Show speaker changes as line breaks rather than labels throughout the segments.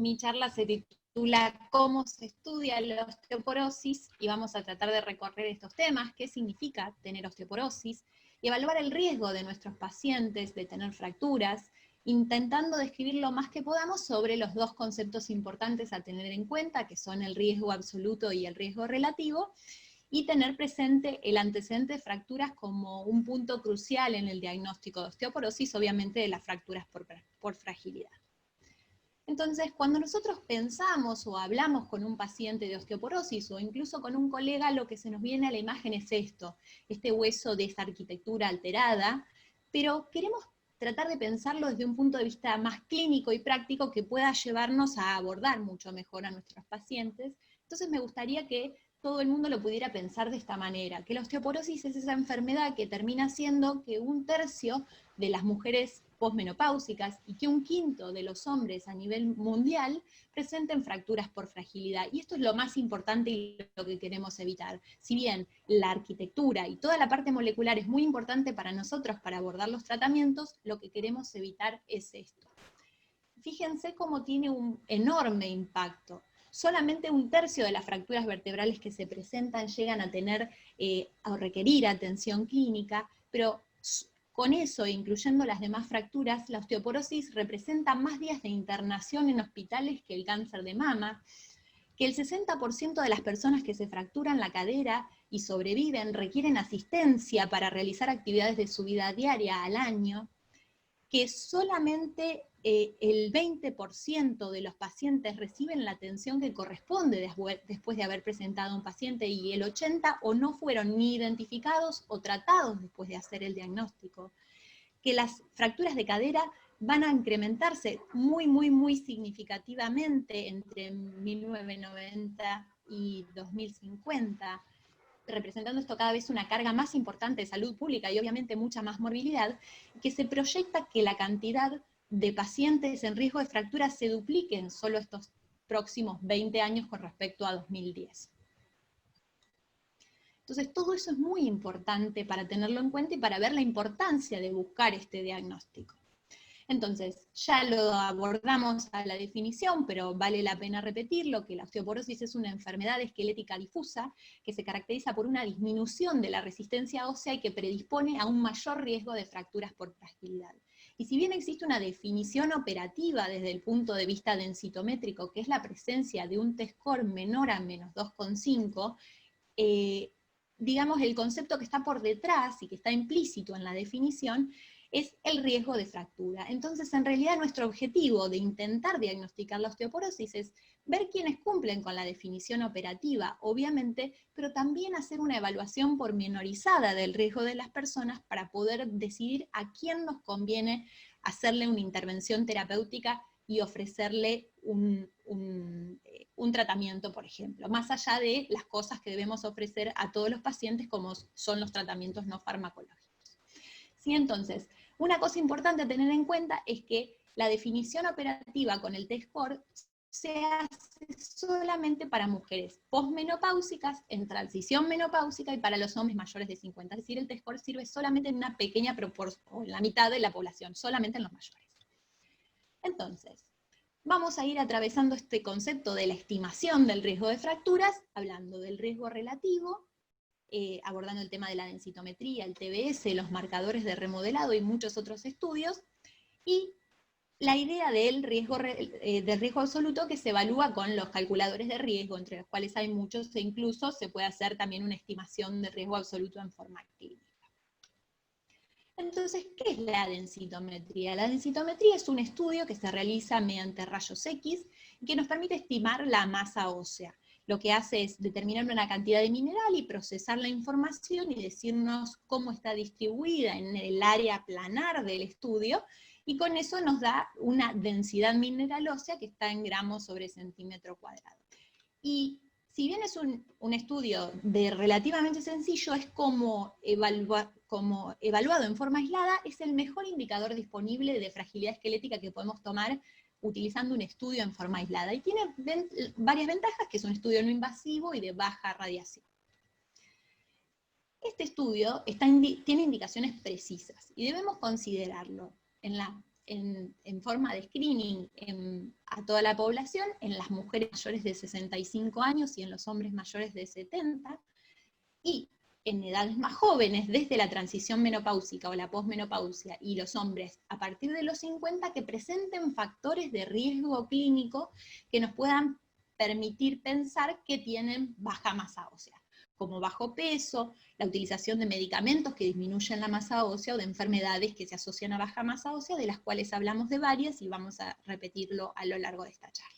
Mi charla se titula ¿Cómo se estudia la osteoporosis? Y vamos a tratar de recorrer estos temas, qué significa tener osteoporosis, y evaluar el riesgo de nuestros pacientes de tener fracturas, intentando describir lo más que podamos sobre los dos conceptos importantes a tener en cuenta, que son el riesgo absoluto y el riesgo relativo, y tener presente el antecedente de fracturas como un punto crucial en el diagnóstico de osteoporosis, obviamente de las fracturas por fragilidad. Entonces, cuando nosotros pensamos o hablamos con un paciente de osteoporosis o incluso con un colega, lo que se nos viene a la imagen es esto, este hueso de esta arquitectura alterada, pero queremos tratar de pensarlo desde un punto de vista más clínico y práctico que pueda llevarnos a abordar mucho mejor a nuestros pacientes. Entonces me gustaría que todo el mundo lo pudiera pensar de esta manera, que la osteoporosis es esa enfermedad que termina haciendo que 1/3 de las mujeres posmenopáusicas y que 1/5 de los hombres a nivel mundial presenten fracturas por fragilidad. Y esto es lo más importante y lo que queremos evitar. Si bien la arquitectura y toda la parte molecular es muy importante para nosotros para abordar los tratamientos, lo que queremos evitar es esto. Fíjense cómo tiene un enorme impacto. Solamente 1/3 de las fracturas vertebrales que se presentan llegan a tener a requerir atención clínica, pero con eso, incluyendo las demás fracturas, la osteoporosis representa más días de internación en hospitales que el cáncer de mama, que el 60% de las personas que se fracturan la cadera y sobreviven requieren asistencia para realizar actividades de su vida diaria al año, que solamente el 20% de los pacientes reciben la atención que corresponde después de haber presentado a un paciente, y el 80% o no fueron ni identificados o tratados después de hacer el diagnóstico, que las fracturas de cadera van a incrementarse muy significativamente entre 1990 y 2050, representando esto cada vez una carga más importante de salud pública y obviamente mucha más morbilidad, que se proyecta que la cantidad de pacientes en riesgo de fractura se duplique en solo estos próximos 20 años con respecto a 2010. Entonces todo eso es muy importante para tenerlo en cuenta y para ver la importancia de buscar este diagnóstico. Entonces, ya lo abordamos a la definición, pero vale la pena repetirlo, que la osteoporosis es una enfermedad esquelética difusa que se caracteriza por una disminución de la resistencia ósea y que predispone a un mayor riesgo de fracturas por fragilidad. Y si bien existe una definición operativa desde el punto de vista densitométrico, que es la presencia de un T-score menor a menos 2,5, digamos, el concepto que está por detrás y que está implícito en la definición es el riesgo de fractura. Entonces, en realidad, nuestro objetivo de intentar diagnosticar la osteoporosis es ver quiénes cumplen con la definición operativa, obviamente, pero también hacer una evaluación pormenorizada del riesgo de las personas para poder decidir a quién nos conviene hacerle una intervención terapéutica y ofrecerle un tratamiento, por ejemplo, más allá de las cosas que debemos ofrecer a todos los pacientes como son los tratamientos no farmacológicos. ¿Sí? Entonces, una cosa importante a tener en cuenta es que la definición operativa con el T-score se hace solamente para mujeres posmenopáusicas, en transición menopáusica y para los hombres mayores de 50. Es decir, el T-score sirve solamente en una pequeña proporción, o en la mitad de la población, solamente en los mayores. Entonces, vamos a ir atravesando este concepto de la estimación del riesgo de fracturas, hablando del riesgo relativo, abordando el tema de la densitometría, el TBS, los marcadores de remodelado y muchos otros estudios, y la idea del riesgo absoluto, que se evalúa con los calculadores de riesgo, entre los cuales hay muchos, e incluso se puede hacer también una estimación de riesgo absoluto en forma clínica. Entonces, ¿qué es la densitometría? La densitometría es un estudio que se realiza mediante rayos X y que nos permite estimar la masa ósea. Lo que hace es determinar una cantidad de mineral y procesar la información y decirnos cómo está distribuida en el área planar del estudio, y con eso nos da una densidad mineral ósea que está en gramos sobre centímetro cuadrado. Y si bien es un estudio relativamente sencillo, es como evaluado en forma aislada, es el mejor indicador disponible de fragilidad esquelética que podemos tomar utilizando un estudio en forma aislada. Y tiene varias ventajas, que es un estudio no invasivo y de baja radiación. Este estudio tiene indicaciones precisas y debemos considerarlo en la en forma de screening a toda la población, en las mujeres mayores de 65 años y en los hombres mayores de 70, y en edades más jóvenes, desde la transición menopáusica o la posmenopausia, y los hombres a partir de los 50 que presenten factores de riesgo clínico que nos puedan permitir pensar que tienen baja masa ósea, como bajo peso, la utilización de medicamentos que disminuyen la masa ósea o de enfermedades que se asocian a baja masa ósea, de las cuales hablamos de varias y vamos a repetirlo a lo largo de esta charla.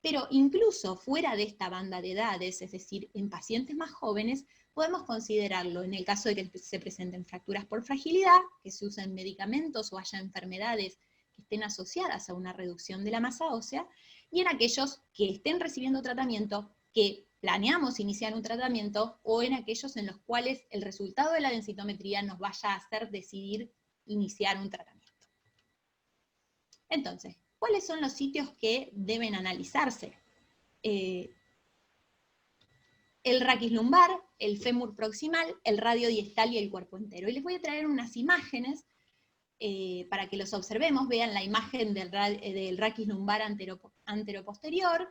Pero incluso fuera de esta banda de edades, es decir, en pacientes más jóvenes, podemos considerarlo en el caso de que se presenten fracturas por fragilidad, que se usen medicamentos o haya enfermedades que estén asociadas a una reducción de la masa ósea, y en aquellos que estén recibiendo tratamiento, que planeamos iniciar un tratamiento, o en aquellos en los cuales el resultado de la densitometría nos vaya a hacer decidir iniciar un tratamiento. Entonces, ¿cuáles son los sitios que deben analizarse? El raquis lumbar, el fémur proximal, el radio distal y el cuerpo entero. Y les voy a traer unas imágenes para que los observemos, vean la imagen del raquis lumbar anteroposterior.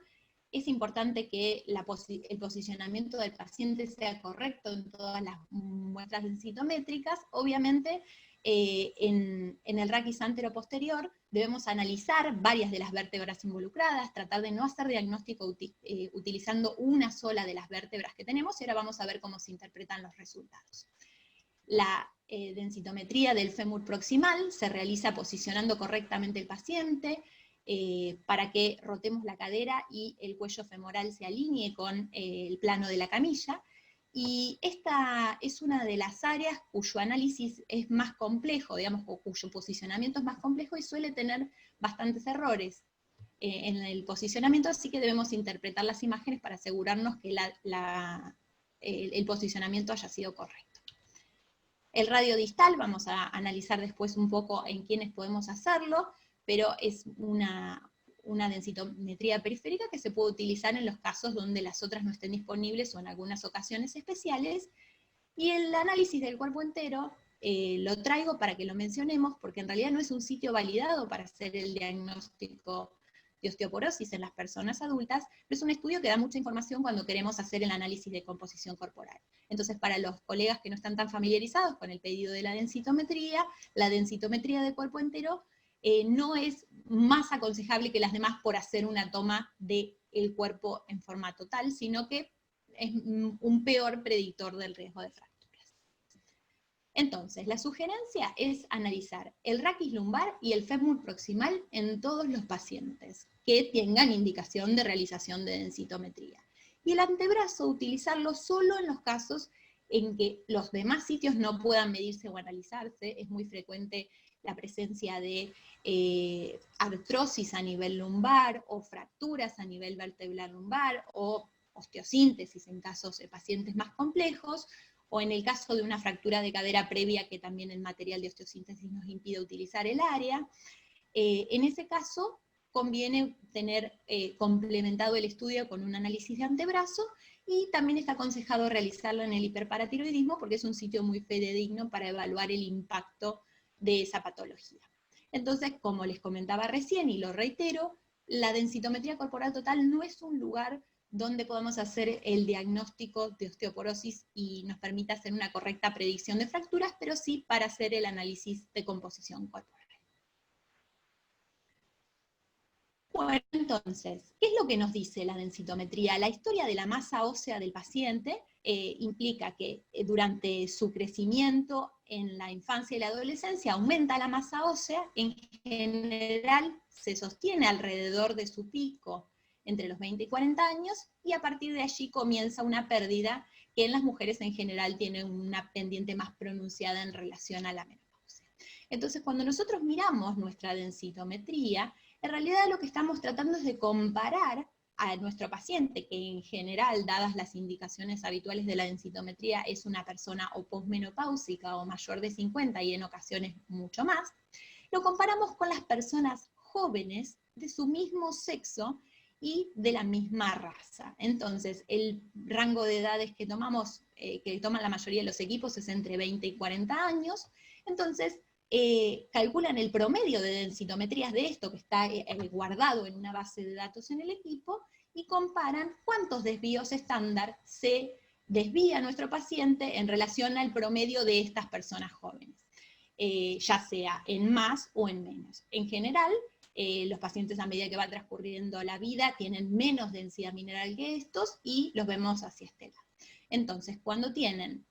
Es importante que el posicionamiento del paciente sea correcto en todas las muestras densitométricas. Obviamente, en el raquis anteroposterior debemos analizar varias de las vértebras involucradas, tratar de no hacer diagnóstico utilizando una sola de las vértebras que tenemos, y ahora vamos a ver cómo se interpretan los resultados. La densitometría del fémur proximal se realiza posicionando correctamente el paciente, para que rotemos la cadera y el cuello femoral se alinee con el plano de la camilla, y esta es una de las áreas cuyo análisis es más complejo, digamos, o cuyo posicionamiento es más complejo y suele tener bastantes errores en el posicionamiento, así que debemos interpretar las imágenes para asegurarnos que el posicionamiento haya sido correcto. El radio distal, vamos a analizar después un poco en quiénes podemos hacerlo, pero es una densitometría periférica que se puede utilizar en los casos donde las otras no estén disponibles o en algunas ocasiones especiales. Y el análisis del cuerpo entero lo traigo para que lo mencionemos, porque en realidad no es un sitio validado para hacer el diagnóstico de osteoporosis en las personas adultas, pero es un estudio que da mucha información cuando queremos hacer el análisis de composición corporal. Entonces, para los colegas que no están tan familiarizados con el pedido de la densitometría de cuerpo entero no es más aconsejable que las demás por hacer una toma del cuerpo en forma total, sino que es un peor predictor del riesgo de fracturas. Entonces, la sugerencia es analizar el raquis lumbar y el fémur proximal en todos los pacientes que tengan indicación de realización de densitometría. Y el antebrazo, utilizarlo solo en los casos en que los demás sitios no puedan medirse o analizarse. Es muy frecuente la presencia de artrosis a nivel lumbar, o fracturas a nivel vertebral lumbar, o osteosíntesis en casos de pacientes más complejos, o en el caso de una fractura de cadera previa que también el material de osteosíntesis nos impide utilizar el área. En ese caso conviene tener complementado el estudio con un análisis de antebrazo, y también está aconsejado realizarlo en el hiperparatiroidismo porque es un sitio muy fidedigno para evaluar el impacto de esa patología. Entonces, como les comentaba recién y lo reitero, la densitometría corporal total no es un lugar donde podamos hacer el diagnóstico de osteoporosis y nos permita hacer una correcta predicción de fracturas, pero sí para hacer el análisis de composición corporal. Bueno, entonces, ¿qué es lo que nos dice la densitometría? La historia de la masa ósea del paciente implica que durante su crecimiento en la infancia y la adolescencia aumenta la masa ósea, en general se sostiene alrededor de su pico entre los 20 y 40 años, y a partir de allí comienza una pérdida que en las mujeres en general tiene una pendiente más pronunciada en relación a la menopausia. Entonces, cuando nosotros miramos nuestra densitometría, en realidad lo que estamos tratando es de comparar a nuestro paciente, que en general, dadas las indicaciones habituales de la densitometría, es una persona o posmenopáusica o mayor de 50 y en ocasiones mucho más, lo comparamos con las personas jóvenes de su mismo sexo y de la misma raza. Entonces, el rango de edades que tomamos, que toman la mayoría de los equipos, es entre 20 y 40 años. Entonces, calculan el promedio de densitometrías de esto que está guardado en una base de datos en el equipo y comparan cuántos desvíos estándar se desvía nuestro paciente en relación al promedio de estas personas jóvenes, ya sea en más o en menos. En general, los pacientes a medida que va transcurriendo la vida tienen menos densidad mineral que estos y los vemos hacia este lado. Entonces, cuando tienen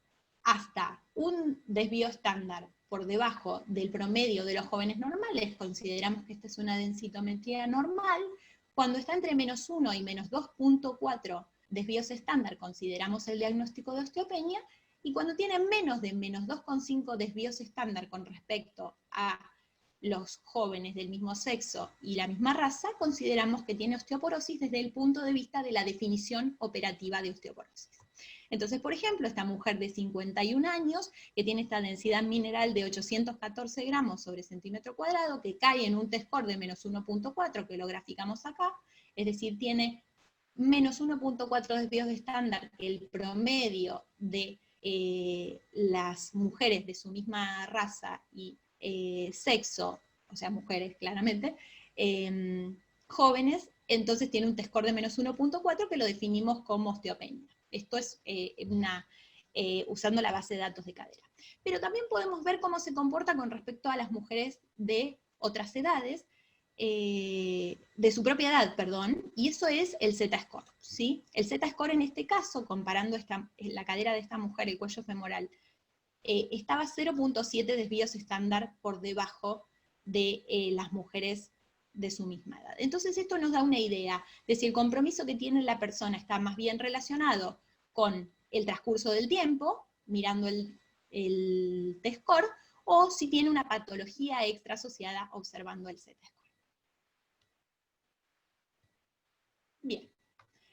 hasta un desvío estándar por debajo del promedio de los jóvenes normales, consideramos que esta es una densitometría normal. Cuando está entre menos 1 y menos 2.4 desvíos estándar, consideramos el diagnóstico de osteopenia, y cuando tienen menos de menos 2,5 desvíos estándar con respecto a los jóvenes del mismo sexo y la misma raza, consideramos que tiene osteoporosis desde el punto de vista de la definición operativa de osteoporosis. Entonces, por ejemplo, esta mujer de 51 años, que tiene esta densidad mineral de 814 gramos sobre centímetro cuadrado, que cae en un T-score de menos 1.4, que lo graficamos acá, es decir, tiene menos 1.4 desvíos de estándar, que el promedio de las mujeres de su misma raza y sexo, o sea, mujeres claramente, jóvenes, entonces tiene un T-score de menos 1.4 que lo definimos como osteopenia. Esto es usando la base de datos de cadera. Pero también podemos ver cómo se comporta con respecto a las mujeres de otras edades, de su propia edad, perdón, y eso es el Z-score, ¿sí? El Z-score en este caso, comparando la cadera de esta mujer, el cuello femoral, estaba 0.7 desvíos estándar por debajo de las mujeres de su misma edad. Entonces esto nos da una idea de si el compromiso que tiene la persona está más bien relacionado con el transcurso del tiempo, mirando el T-score, o si tiene una patología extra asociada observando el Z-score. Bien,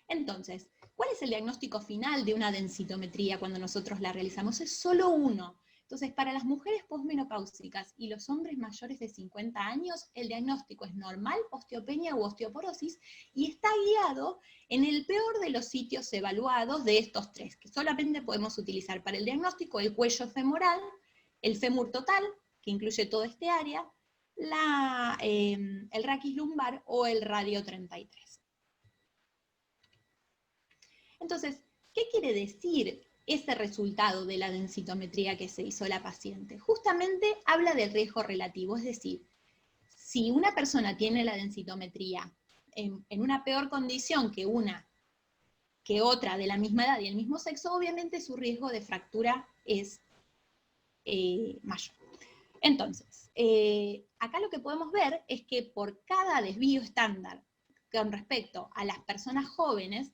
entonces, ¿cuál es el diagnóstico final de una densitometría cuando nosotros la realizamos? Es solo uno. Entonces, para las mujeres posmenopáusicas y los hombres mayores de 50 años, el diagnóstico es normal, osteopenia u osteoporosis, y está guiado en el peor de los sitios evaluados de estos tres, que solamente podemos utilizar para el diagnóstico: el cuello femoral, el fémur total, que incluye toda este área, el raquis lumbar o el radio 33. Entonces, ¿qué quiere decir ese resultado de la densitometría que se hizo la paciente? Justamente habla del riesgo relativo, es decir, si una persona tiene la densitometría en una peor condición que otra de la misma edad y el mismo sexo, obviamente su riesgo de fractura es mayor. Entonces, acá lo que podemos ver es que por cada desvío estándar con respecto a las personas jóvenes,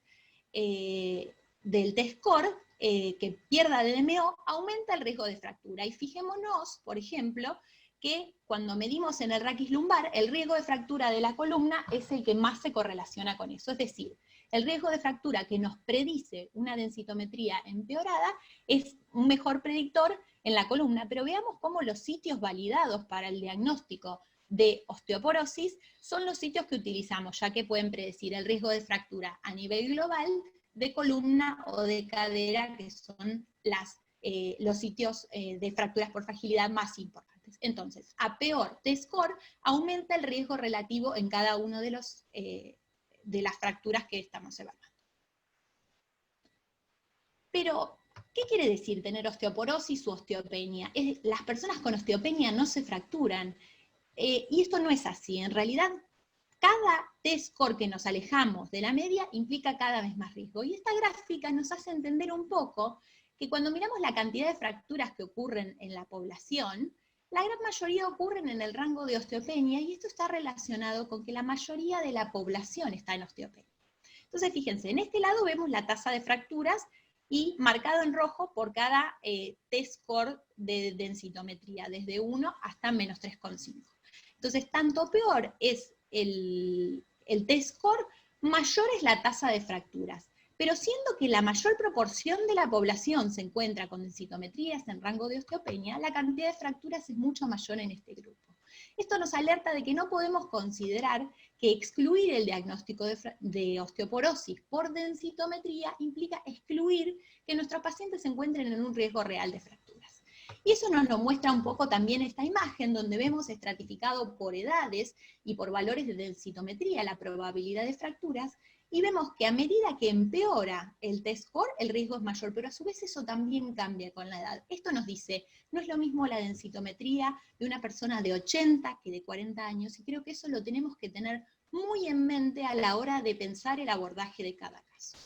del T-score que pierda de DMO, aumenta el riesgo de fractura. Y fijémonos, por ejemplo, que cuando medimos en el raquis lumbar, el riesgo de fractura de la columna es el que más se correlaciona con eso. Es decir, el riesgo de fractura que nos predice una densitometría empeorada es un mejor predictor en la columna, pero veamos cómo los sitios validados para el diagnóstico de osteoporosis son los sitios que utilizamos, ya que pueden predecir el riesgo de fractura a nivel global de columna o de cadera, que son los sitios de fracturas por fragilidad más importantes. Entonces, a peor T-score, aumenta el riesgo relativo en cada uno de las fracturas que estamos evaluando. Pero, ¿qué quiere decir tener osteoporosis u osteopenia? Las personas con osteopenia no se fracturan. Y esto no es así. En realidad, cada T-score que nos alejamos de la media implica cada vez más riesgo. Y esta gráfica nos hace entender un poco que cuando miramos la cantidad de fracturas que ocurren en la población, la gran mayoría ocurren en el rango de osteopenia, y esto está relacionado con que la mayoría de la población está en osteopenia. Entonces, fíjense, en este lado vemos la tasa de fracturas y marcado en rojo por cada T-score de densitometría, desde 1 hasta menos 3,5. Entonces, tanto peor es el T-score, mayor es la tasa de fracturas. Pero siendo que la mayor proporción de la población se encuentra con densitometrías en rango de osteopenia, la cantidad de fracturas es mucho mayor en este grupo. Esto nos alerta de que no podemos considerar que excluir el diagnóstico de osteoporosis por densitometría implica excluir que nuestros pacientes se encuentren en un riesgo real de fracturas. Y eso nos lo muestra un poco también esta imagen, donde vemos estratificado por edades y por valores de densitometría la probabilidad de fracturas, y vemos que a medida que empeora el test score, el riesgo es mayor, pero a su vez eso también cambia con la edad. Esto nos dice, no es lo mismo la densitometría de una persona de 80 que de 40 años, y creo que eso lo tenemos que tener muy en mente a la hora de pensar el abordaje de cada caso.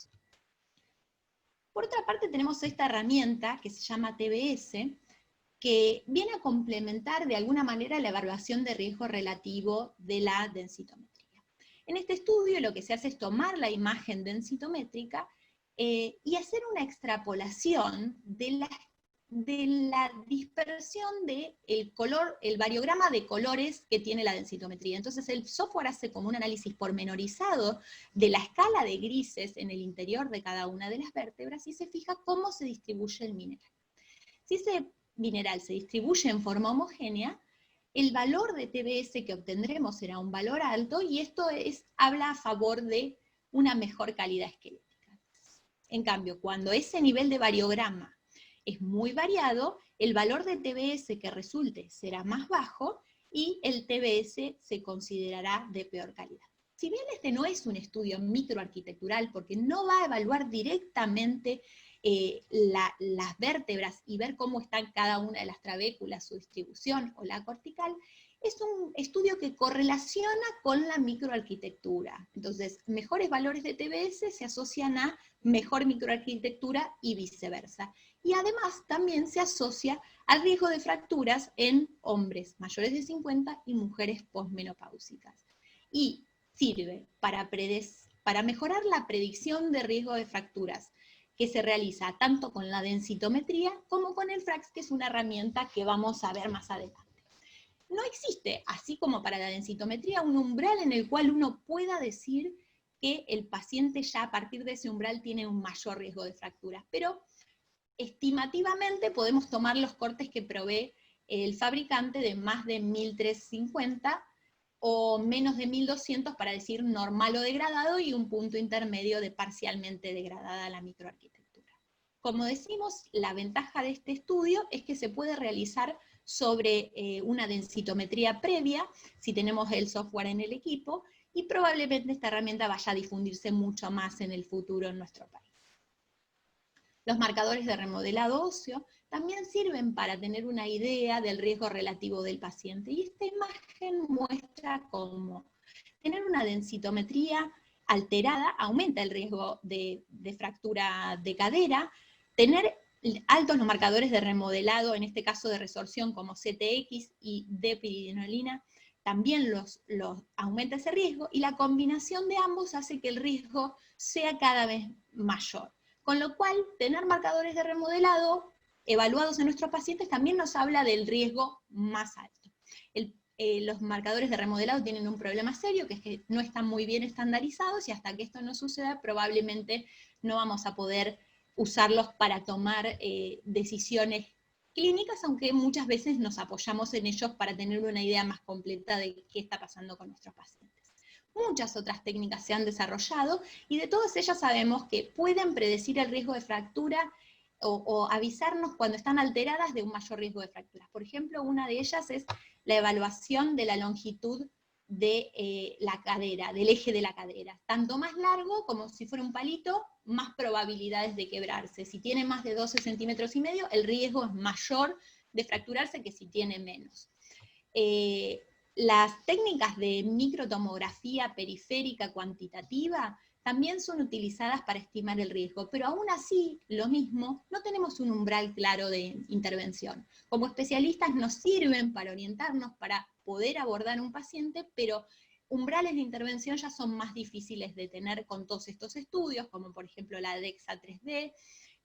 Por otra parte tenemos esta herramienta que se llama TBS, que viene a complementar de alguna manera la evaluación de riesgo relativo de la densitometría. En este estudio lo que se hace es tomar la imagen densitométrica y hacer una extrapolación de la dispersión del color, el variograma de colores que tiene la densitometría. Entonces el software hace como un análisis pormenorizado de la escala de grises en el interior de cada una de las vértebras y se fija cómo se distribuye el mineral. Si ese mineral se distribuye en forma homogénea, el valor de TBS que obtendremos será un valor alto y esto habla a favor de una mejor calidad esquelética. En cambio, cuando ese nivel de variograma es muy variado, el valor de TBS que resulte será más bajo y el TBS se considerará de peor calidad. Si bien este no es un estudio microarquitectural porque no va a evaluar directamente las vértebras y ver cómo están cada una de las trabéculas, su distribución o la cortical, es un estudio que correlaciona con la microarquitectura. Entonces, mejores valores de TBS se asocian a mejor microarquitectura y viceversa. Y además también se asocia al riesgo de fracturas en hombres mayores de 50 y mujeres posmenopáusicas. Y sirve para mejorar la predicción de riesgo de fracturas, que se realiza tanto con la densitometría como con el FRAX, que es una herramienta que vamos a ver más adelante. No existe, así como para la densitometría, un umbral en el cual uno pueda decir que el paciente ya a partir de ese umbral tiene un mayor riesgo de fracturas, pero estimativamente podemos tomar los cortes que provee el fabricante de más de 1350 o menos de 1200 para decir normal o degradado y un punto intermedio de parcialmente degradada la microarquitectura. Como decimos, la ventaja de este estudio es que se puede realizar sobre una densitometría previa, si tenemos el software en el equipo, y probablemente esta herramienta vaya a difundirse mucho más en el futuro en nuestro país. Los marcadores de remodelado óseo también sirven para tener una idea del riesgo relativo del paciente. Y esta imagen muestra cómo tener una densitometría alterada aumenta el riesgo de fractura de cadera, tener altos los marcadores de remodelado, en este caso de resorción como CTX y de piridinolina, también los aumenta ese riesgo, y la combinación de ambos hace que el riesgo sea cada vez mayor. Con lo cual, tener marcadores de remodelado evaluados en nuestros pacientes también nos habla del riesgo más alto. Los marcadores de remodelado tienen un problema serio, que es que no están muy bien estandarizados, y hasta que esto no suceda, probablemente no vamos a poder usarlos para tomar decisiones clínicas, aunque muchas veces nos apoyamos en ellos para tener una idea más completa de qué está pasando con nuestros pacientes. Muchas otras técnicas se han desarrollado y de todas ellas sabemos que pueden predecir el riesgo de fractura o avisarnos cuando están alteradas de un mayor riesgo de fracturas. Por ejemplo, una de ellas es la evaluación de la longitud de la cadera, del eje de la cadera. Tanto más largo, como si fuera un palito, más probabilidades de quebrarse. Si tiene más de 12 centímetros y medio, el riesgo es mayor de fracturarse que si tiene menos. Las técnicas de microtomografía periférica cuantitativa también son utilizadas para estimar el riesgo, pero aún así, lo mismo, no tenemos un umbral claro de intervención. Como especialistas nos sirven para orientarnos, para poder abordar un paciente, pero umbrales de intervención ya son más difíciles de tener con todos estos estudios, como por ejemplo la DEXA 3D,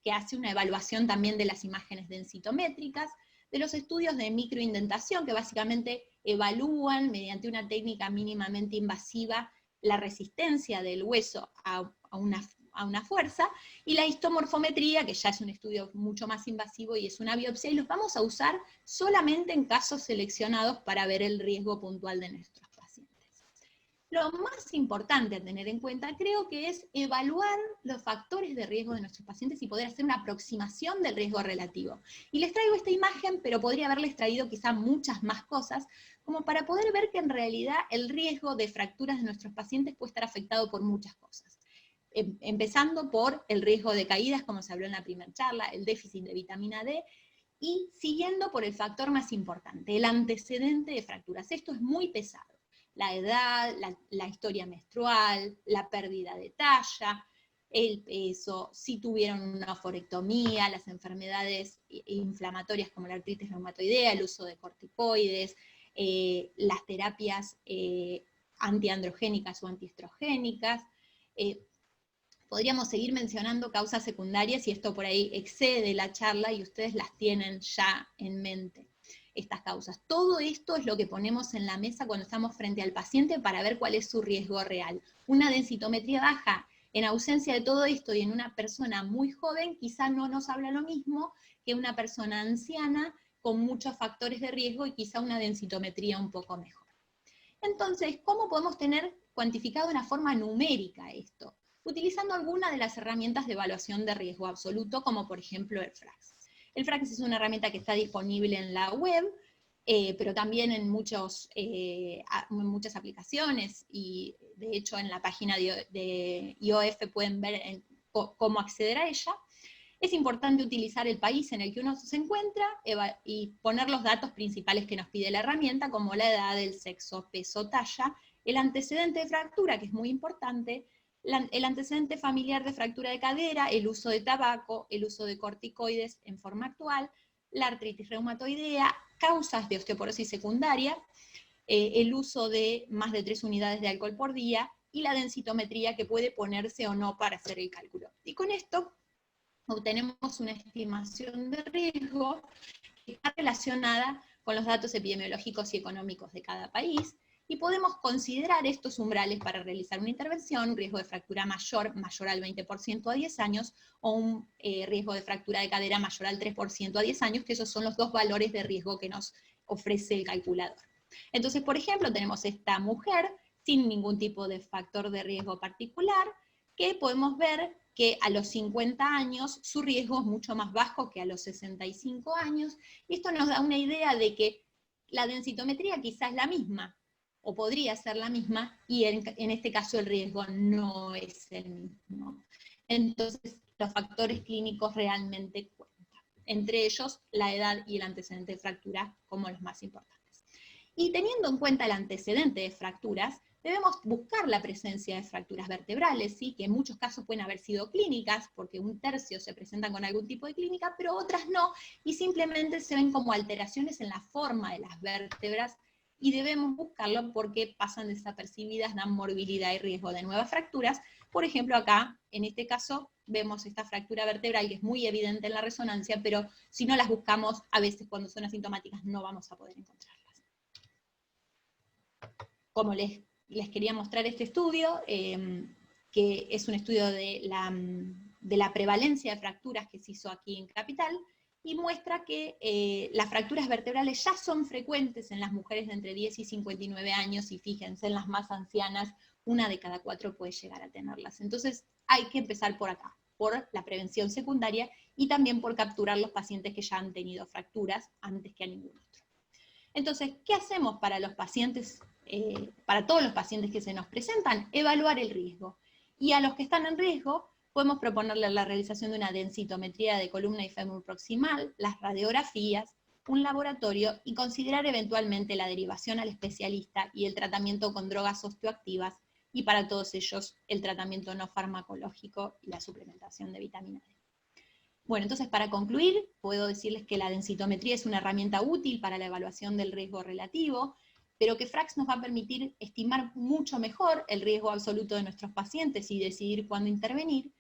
que hace una evaluación también de las imágenes densitométricas, de los estudios de microindentación, que básicamente evalúan mediante una técnica mínimamente invasiva la resistencia del hueso a una fuerza, y la histomorfometría, que ya es un estudio mucho más invasivo y es una biopsia, y los vamos a usar solamente en casos seleccionados para ver el riesgo puntual de nuestros pacientes. Lo más importante a tener en cuenta creo que es evaluar los factores de riesgo de nuestros pacientes y poder hacer una aproximación del riesgo relativo. Y les traigo esta imagen, pero podría haberles traído quizá muchas más cosas, como para poder ver que en realidad el riesgo de fracturas de nuestros pacientes puede estar afectado por muchas cosas. Empezando por el riesgo de caídas, como se habló en la primera charla, el déficit de vitamina D, y siguiendo por el factor más importante, el antecedente de fracturas. Esto es muy pesado. La edad, la historia menstrual, la pérdida de talla, el peso, si tuvieron una oforectomía, las enfermedades inflamatorias como la artritis reumatoidea, el uso de corticoides, las terapias antiandrogénicas o antiestrogénicas. Podríamos seguir mencionando causas secundarias y esto por ahí excede la charla y ustedes las tienen ya en mente, estas causas. Todo esto es lo que ponemos en la mesa cuando estamos frente al paciente para ver cuál es su riesgo real. Una densitometría baja en ausencia de todo esto y en una persona muy joven quizá no nos habla lo mismo que una persona anciana con muchos factores de riesgo y quizá una densitometría un poco mejor. Entonces, ¿cómo podemos tener cuantificado de una forma numérica esto? Utilizando alguna de las herramientas de evaluación de riesgo absoluto, como por ejemplo el FRAX. El FRAX es una herramienta que está disponible en la web, pero también en muchas aplicaciones, y de hecho en la página de IOF pueden ver cómo acceder a ella. Es importante utilizar el país en el que uno se encuentra y poner los datos principales que nos pide la herramienta, como la edad, el sexo, peso, talla, el antecedente de fractura, que es muy importante, el antecedente familiar de fractura de cadera, el uso de tabaco, el uso de corticoides en forma actual, la artritis reumatoidea, causas de osteoporosis secundaria, el uso de más de 3 unidades de alcohol por día y la densitometría que puede ponerse o no para hacer el cálculo. Y con esto obtenemos una estimación de riesgo que está relacionada con los datos epidemiológicos y económicos de cada país, y podemos considerar estos umbrales para realizar una intervención, un riesgo de fractura mayor al 20% a 10 años, o un riesgo de fractura de cadera mayor al 3% a 10 años, que esos son los dos valores de riesgo que nos ofrece el calculador. Entonces, por ejemplo, tenemos esta mujer sin ningún tipo de factor de riesgo particular, que podemos ver que a los 50 años su riesgo es mucho más bajo que a los 65 años, y esto nos da una idea de que la densitometría quizás es la misma, o podría ser la misma, y en este caso el riesgo no es el mismo. Entonces, los factores clínicos realmente cuentan, entre ellos la edad y el antecedente de fractura como los más importantes. Y teniendo en cuenta el antecedente de fracturas, debemos buscar la presencia de fracturas vertebrales, ¿sí? Que en muchos casos pueden haber sido clínicas, porque 1/3 se presentan con algún tipo de clínica, pero otras no, y simplemente se ven como alteraciones en la forma de las vértebras, y debemos buscarlo porque pasan desapercibidas, dan morbilidad y riesgo de nuevas fracturas. Por ejemplo, acá, en este caso, vemos esta fractura vertebral que es muy evidente en la resonancia, pero si no las buscamos, a veces cuando son asintomáticas no vamos a poder encontrarlas. Como les quería mostrar este estudio, que es un estudio de la prevalencia de fracturas que se hizo aquí en Capital, y muestra que las fracturas vertebrales ya son frecuentes en las mujeres de entre 10 y 59 años, y fíjense, en las más ancianas, 1 de cada 4 puede llegar a tenerlas. Entonces hay que empezar por acá, por la prevención secundaria, y también por capturar los pacientes que ya han tenido fracturas antes que a ningún otro. Entonces, ¿qué hacemos para los pacientes, para todos los pacientes que se nos presentan? Evaluar el riesgo. Y a los que están en riesgo, podemos proponerle la realización de una densitometría de columna y fémur proximal, las radiografías, un laboratorio, y considerar eventualmente la derivación al especialista y el tratamiento con drogas osteoactivas, y para todos ellos el tratamiento no farmacológico y la suplementación de vitamina D. Bueno, entonces para concluir, puedo decirles que la densitometría es una herramienta útil para la evaluación del riesgo relativo, pero que FRAX nos va a permitir estimar mucho mejor el riesgo absoluto de nuestros pacientes y decidir cuándo intervenir,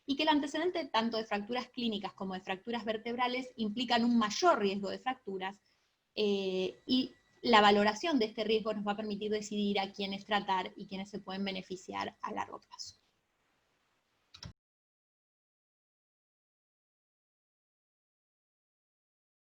y que el antecedente tanto de fracturas clínicas como de fracturas vertebrales implican un mayor riesgo de fracturas, y la valoración de este riesgo nos va a permitir decidir a quiénes tratar y quiénes se pueden beneficiar a largo plazo.